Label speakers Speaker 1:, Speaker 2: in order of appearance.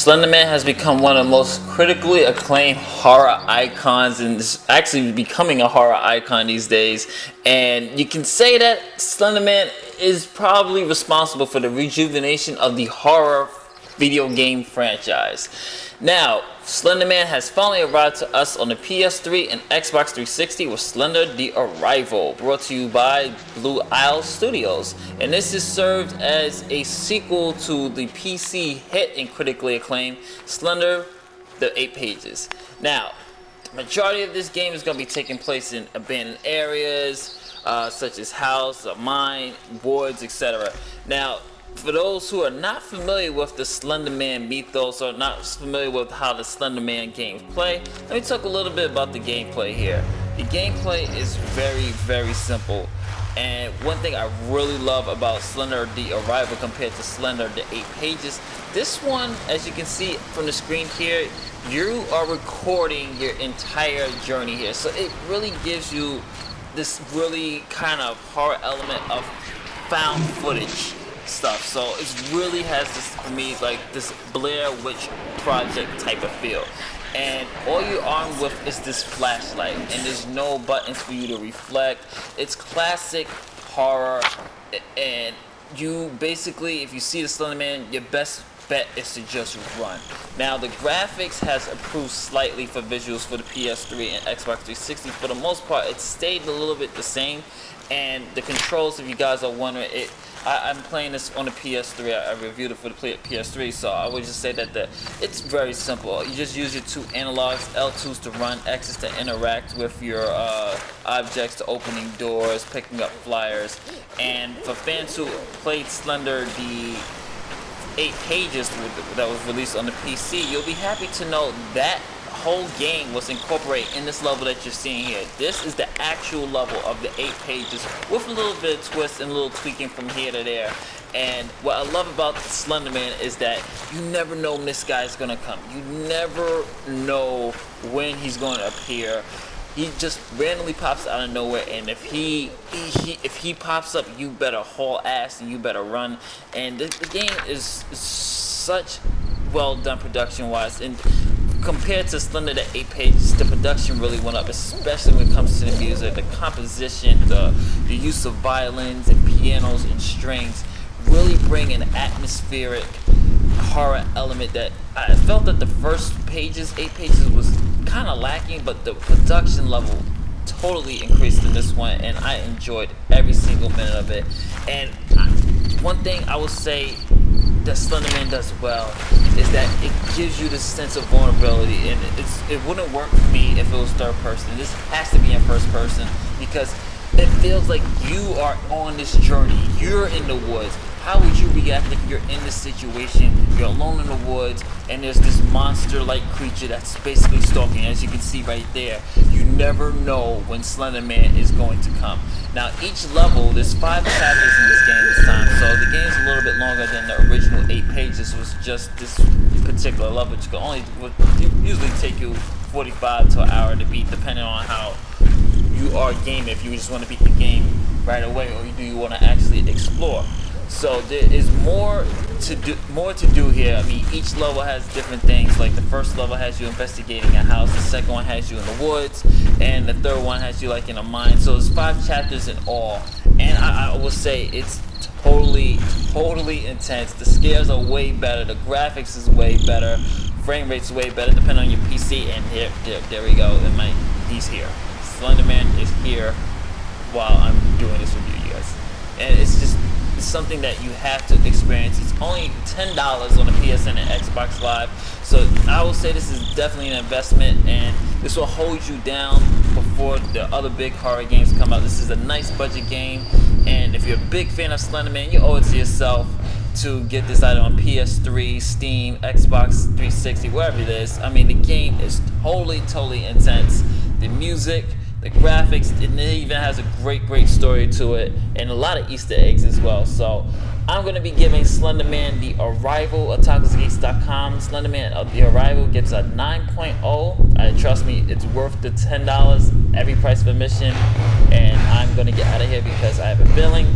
Speaker 1: Slender Man has become one of the most critically acclaimed horror icons, and is actually becoming a horror icon these days. And you can say that Slender Man is probably responsible for the rejuvenation of the horror video game franchise. Now, Slender Man has finally arrived to us on the PS3 and Xbox 360 with Slender: The Arrival, brought to you by Blue Isle Studios. And this is served as a sequel to the PC hit and critically acclaimed Slender: The 8 Pages. Now, the majority of this game is going to be taking place in abandoned areas, such as house, mine, woods, etc. Now, for those who are not familiar with the Slender Man mythos or not familiar with how the Slender Man games play, let me talk a little bit about the gameplay here. The gameplay is very simple, and one thing I really love about Slender: The Arrival compared to Slender: The 8 Pages, this one, as you can see from the screen here, you are recording your entire journey here, so it really gives you this really kind of horror element of found footage stuff. So it really has this, for me, like this Blair Witch Project type of feel. And all you're armed with is this flashlight, and there's no buttons for you to reflect. It's classic horror, and you basically, if you see the Slender Man, your best bet is to just run. Now, the graphics has improved slightly for visuals for the PS3 and Xbox 360. For the most part, it stayed a little bit the same. And the controls, if you guys are wondering, I'm playing this on the PS3. I reviewed it for the PS3, so I would just say that it's very simple. You just use your two analogs, L2s to run, X's to interact with your objects, to opening doors, picking up flyers. And for fans who played Slender: The 8 Pages that was released on the PC, you'll be happy to know that whole game was incorporated in this level that you're seeing here. This is the actual level of the 8 Pages with a little bit of twist and a little tweaking from here to there. And what I love about Slender Man is that you never know when this guy's gonna come. You never know when he's going to appear. He just randomly pops out of nowhere, and if he pops up, you better haul ass and you better run. And the game is such well done production wise, and compared to Slender: The 8 Pages, the production really went up, especially when it comes to the music, the composition, the use of violins and pianos and strings really bring an atmospheric horror element that I felt that the first 8 pages was kind of lacking, but the production level totally increased in this one, and I enjoyed every single minute of it. And one thing I will say that Slender Man does well is that it gives you this sense of vulnerability, and it wouldn't work for me if it was third person. This has to be in first person because it feels like you are on this journey. You're in the woods. How would you react if you're in this situation? You're alone in the woods, and there's this monster-like creature that's basically stalking. As you can see right there, you never know when Slender Man is going to come. Now, each level, there's 5 chapters in this game this time, so the game's a little bit longer than the original 8 pages. It was just this particular level, which would usually take you 45 to an hour to beat, depending on how you are gaming. If you just want to beat the game right away, or do you want to actually explore. So there is more to do here. I mean, each level has different things. Like the first level has you investigating a house, the second one has you in the woods, and the third one has you like in a mine. So there's 5 chapters in all, and I will say it's totally intense. The scares are way better, the graphics is way better, frame rate's way better depending on your PC. And there we go. He's here. Slender Man is here while I'm doing this review, you guys, and it's something that you have to experience. It's only $10 on the PSN and Xbox Live, so I will say this is definitely an investment, and this will hold you down before the other big horror games come out. This is a nice budget game, and if you're a big fan of Slender Man, you owe it to yourself to get this either on PS3, Steam, Xbox 360, wherever it is. I mean, the game is totally intense. The music, the graphics, it even has a great story to it, and a lot of Easter eggs as well. So I'm going to be giving Slender Man: The Arrival, otakusgeeks.com. Slender Man: The Arrival gets a 9.0. Trust me, it's worth the $10, every price of admission. And I'm going to get out of here because I have a feeling